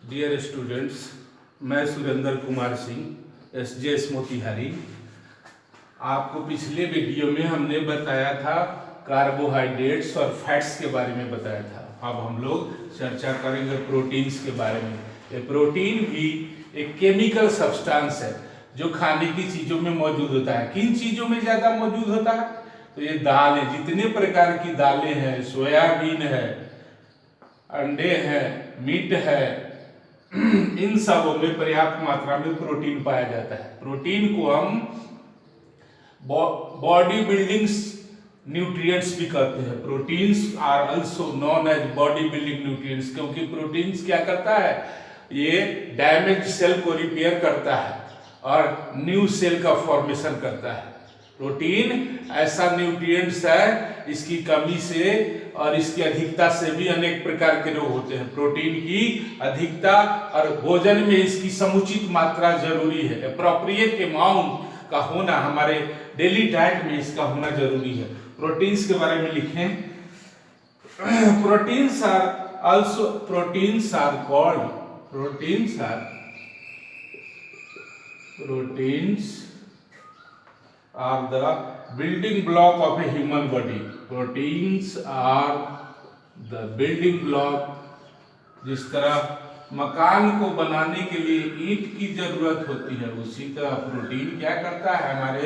Dear students, मैं Surendra Kumar Singh SJS Motihari. आपको पिछले वीडियो में हमने बताया था कार्बोहाइड्रेट्स और फैट्स के बारे में बताया था। अब हम लोग चर्चा करेंगे प्रोटीन्स के बारे में। ये प्रोटीन भी एक केमिकल सब्सटेंस है जो खाने की चीज़ों में मौजूद होता है। किन चीज़ों में ज़्यादा मौजूद होता है? तो ये दालें, जितने प्रकार की दालें हैं, सोयाबीन है, अंडे हैं, मीट है, इन सबों में पर्याप्त मात्रा में प्रोटीन पाया जाता है। प्रोटीन को हम बॉडी बिल्डिंग न्यूट्रिएंट्स भी कहते हैं। Proteins are also known as body building nutrients, क्योंकि प्रोटीन्स क्या करता है? ये डैमेज सेल को रिपेयर करता है और न्यू सेल का फॉर्मेशन करता है। प्रोटीन ऐसा न्यूट्रिएंट्स है, इसकी कमी से और इसकी अधिकता से भी अनेक प्रकार के रोग होते हैं। प्रोटीन की अधिकता और भोजन में इसकी समुचित मात्रा जरूरी है। अप्रोप्रिएट अमाउंट का होना हमारे डेली डाइट में इसका होना जरूरी है। प्रोटीन्स के बारे में लिखें। Proteins are called proteins are the building block of a human body. Proteins are the building block। जिस तरह मकान को बनाने के लिए ईंट की जरूरत होती है, उसी तरह प्रोटीन क्या करता है? हमारे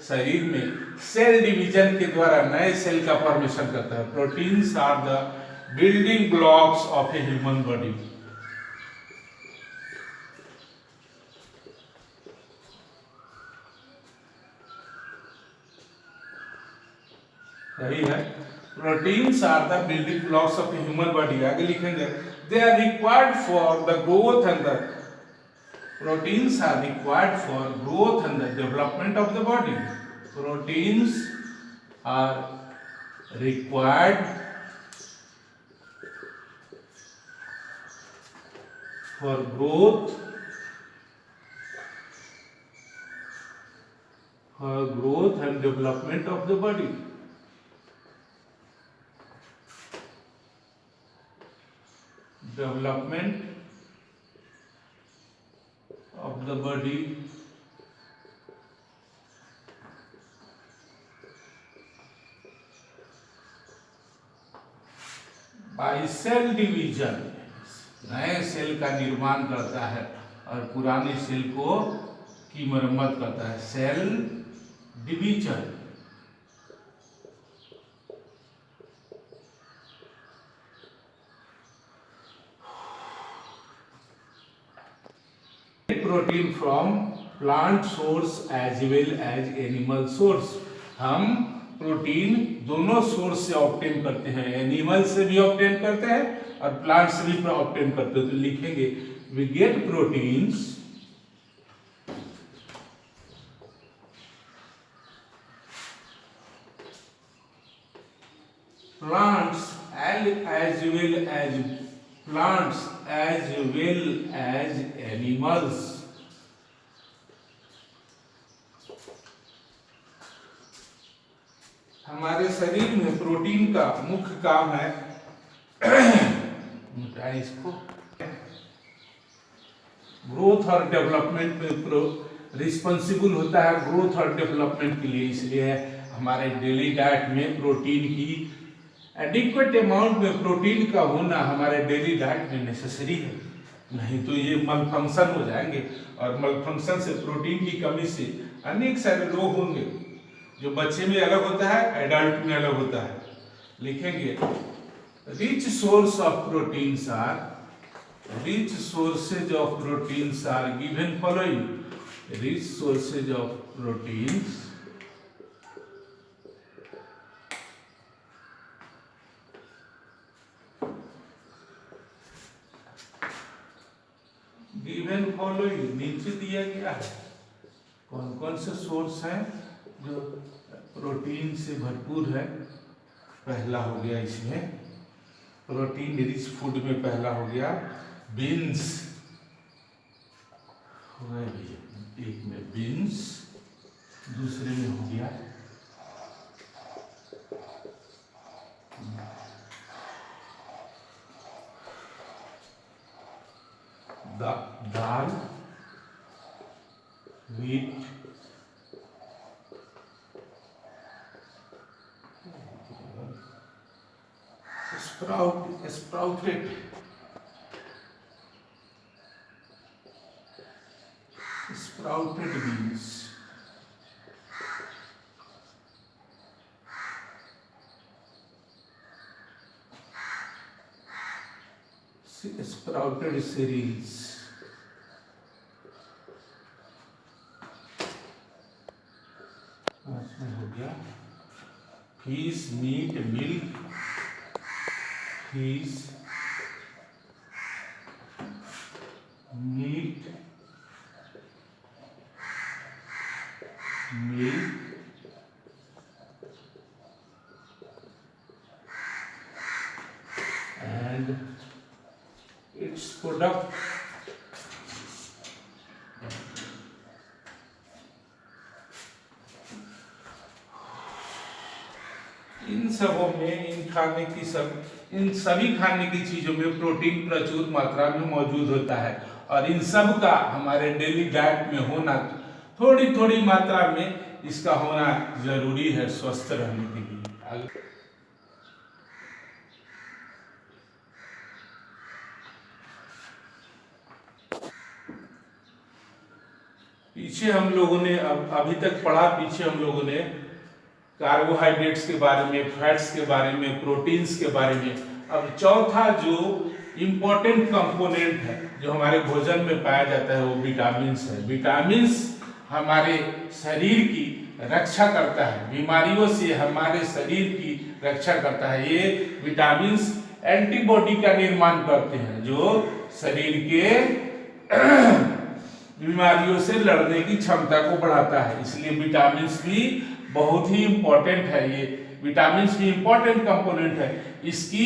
शरीर में सेल डिवीजन के द्वारा नए सेल का फॉर्मेशन करता है। Proteins are the building blocks of a human body. सही है। Proteins are the building blocks of a human body. आगे लिखेंगे, they are required for the growth and the proteins are required for growth and the development of the body. Proteins are required for growth and development of the body। Development of the body by cell division। नए cell का निर्माण करता है और पुराने cell को की मरम्मत करता है। Cell division. Protein from plant source as well as animal source. हम प्रोटीन दोनों सोर्स से ऑब्टेन करते हैं, एनिमल से भी ऑब्टेन करते हैं और प्लांट से भी ऑब्टेन करते हैं। तो लिखेंगे, we get proteins plants as well as animals। हमारे शरीर में प्रोटीन का मुख्य काम है इसको ग्रोथ और डेवलपमेंट में रिस्पॉन्सिबल होता है, ग्रोथ और डेवलपमेंट के लिए। इसलिए हमारे डेली डाइट में प्रोटीन की एडिक्वेट अमाउंट में प्रोटीन का होना हमारे डेली डाइट में नेसेसरी है, नहीं तो ये मलफंक्शन हो जाएंगे और मलफंक्शन से, प्रोटीन की कमी से अनेक सारे रोग होंगे। जो बच्चे में अलग होता है, एडल्ट में अलग होता है। लिखेंगे, rich sources of proteins are given following. Rich sources of proteins given following, नीचे दिया गया है। कौन कौन से सोर्स हैं जो प्रोटीन से भरपूर है? पहला हो गया इसमें प्रोटीन रिच फूड में, पहला हो गया बीन्स, हो गया भैया, एक में बीन्स, दूसरे में हो गया दाल, wheat, sprouted beans, sprouted cereals, इसमें हो गया fish, meat, milk, fish, meat, milk, and its product. इन सबों में इन सभी खाने की चीजों में प्रोटीन प्रचुर मात्रा में मौजूद होता है और इन सब का हमारे डेली डाइट में होना थोड़ी थोड़ी मात्रा में इसका होना जरूरी है स्वस्थ रहने के लिए। पीछे हम लोगों ने अभी तक पढ़ा, पीछे हम लोगों ने कार्बोहाइड्रेट्स के बारे में, फैट्स के बारे में, प्रोटीन्स के बारे में। अब चौथा जो इम्पोर्टेंट कंपोनेंट है जो हमारे भोजन में पाया जाता है वो विटामिन्स है। विटामिन्स हमारे शरीर की रक्षा करता है, बीमारियों से हमारे शरीर की रक्षा करता है। ये विटामिन्स एंटीबॉडी का निर्माण करते हैं जो शरीर के बीमारियों से लड़ने की क्षमता को बढ़ाता है। इसलिए विटामिन्स भी बहुत ही इंपॉर्टेंट है। ये विटामिन्स भी इंपॉर्टेंट कंपोनेंट है। इसकी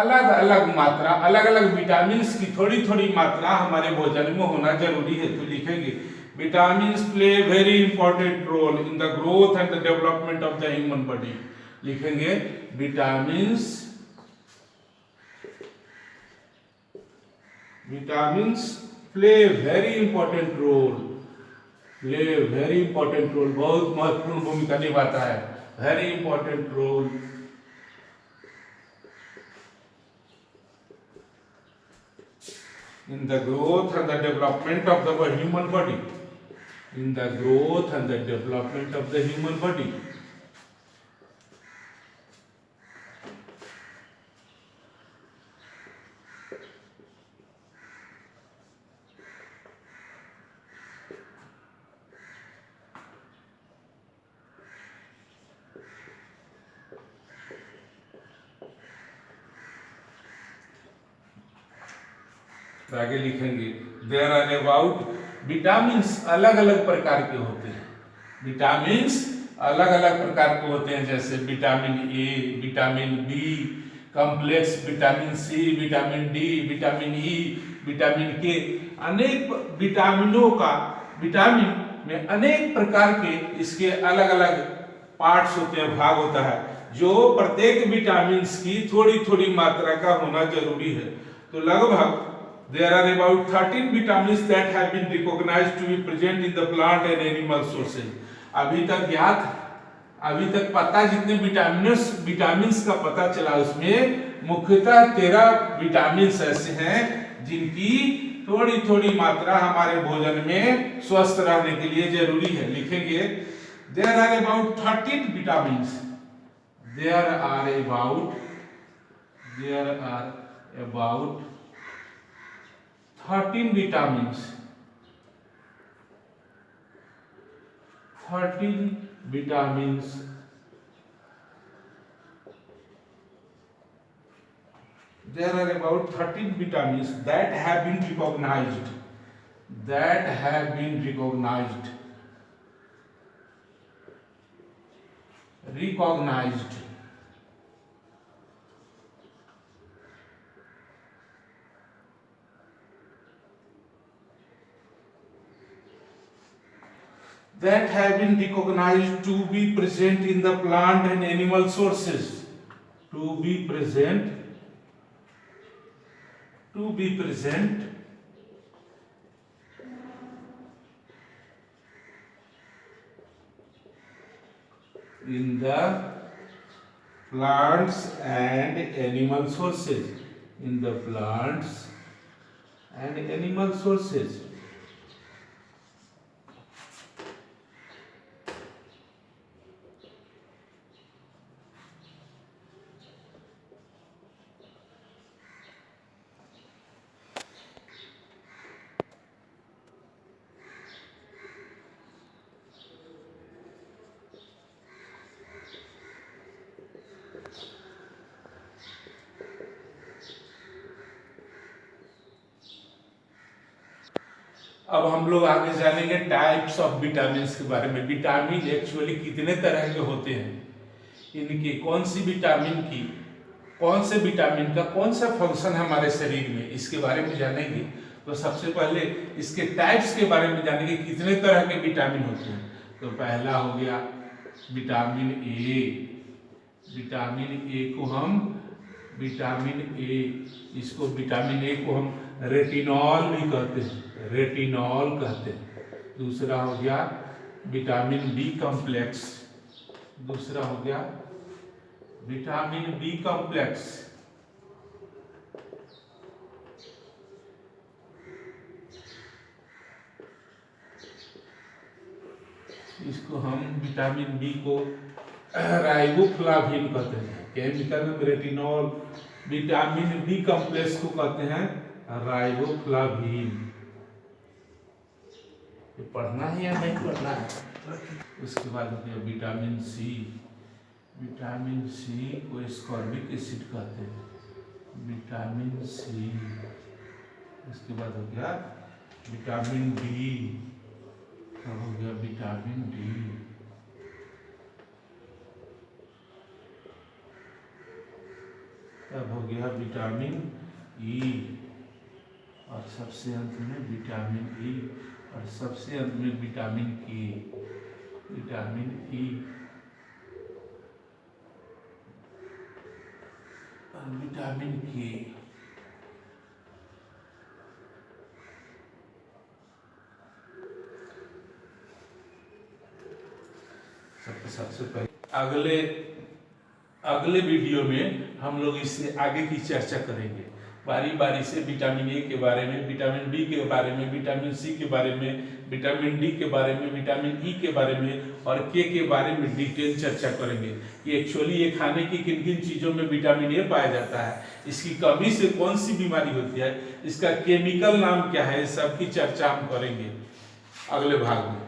अलग अलग मात्रा, अलग अलग विटामिन्स की थोड़ी थोड़ी मात्रा हमारे भोजन में होना जरूरी है। तो लिखेंगे vitamins play very important role in the growth and the development of the human body. लिखेंगे vitamins play very important role, बहुत महत्वपूर्ण भूमिका निभाता है। Very important role in the growth and the development of the human body, in the growth and the development of the human body. आगे लिखेंगे there are about vitamins अलग अलग प्रकार के होते हैं। विटामिन्स अलग अलग प्रकार के होते हैं, जैसे vitamin A, vitamin B complex, vitamin C, vitamin D, vitamin E, vitamin K. अनेक विटामिन में अनेक प्रकार के इसके अलग अलग पार्ट्स होते हैं, भाग होता है, जो प्रत्येक विटामिन्स की थोड़ी थोड़ी मात्रा का होना जरूरी है। तो लगभग there are about 13 vitamins that have been recognized to be present in the plant and animal sources. अभी तक पता जितने विटामिन्स का पता चला उसमें मुख्यतः 13 विटामिन्स ऐसे हैं जिनकी थोड़ी थोड़ी मात्रा हमारे भोजन में स्वस्थ रहने के लिए जरूरी है। लिखेंगे there are about 13 vitamins. There are about 13 vitamins. 13 vitamins there are about 13 vitamins that have been recognized that have been recognized that have been recognized to be present in the plant and animal sources, to be present in the plants and animal sources, in the plants and animal sources. अब हम लोग आगे जानेंगे types of vitamin के बारे में। Vitamin actually कितने तरह के होते हैं, इनकी कौन से विटामिन का कौन सा फंक्शन है हमारे शरीर में, इसके बारे में जानेंगे। तो सबसे पहले इसके टाइप्स के बारे में जानेंगे, कितने तरह के विटामिन होते हैं। तो पहला हो गया विटामिन ए। विटामिन ए को हम रेटिनॉल भी कहते हैं, रेटिनॉल कहते हैं। दूसरा हो गया विटामिन बी कॉम्प्लेक्स। इसको हम विटामिन बी को राइबोफ्लाविन कहते हैं। केमिकल में रेटिनॉल, विटामिन बी कॉम्प्लेक्स को कहते हैं राइबोफ्लाविन। ये पढ़ना है या नहीं पढ़ना है। उसके बाद हो गया विटामिन सी। विटामिन सी को एस्कॉर्बिक एसिड कहते हैं, विटामिन सी। उसके बाद हो गया विटामिन डी। अब हो गया विटामिन डी। अब हो गया विटामिन ई, और सबसे अंत में विटामिन ई, और सबसे अंत में विटामिन के, विटामिन ई और विटामिन के। सबसे पहले अगले वीडियो में हम लोग इससे आगे की चर्चा करेंगे, बारी बारी से विटामिन ए के बारे में, विटामिन बी के बारे में, विटामिन सी के बारे में, विटामिन डी के बारे में, विटामिन ई के बारे में और के बारे में डिटेल चर्चा करेंगे कि एक्चुअली ये खाने की किन किन चीज़ों में विटामिन ए पाया जाता है, इसकी कमी से कौन सी बीमारी होती है, इसका केमिकल नाम क्या है, इस सब की चर्चा हम करेंगे अगले भाग में।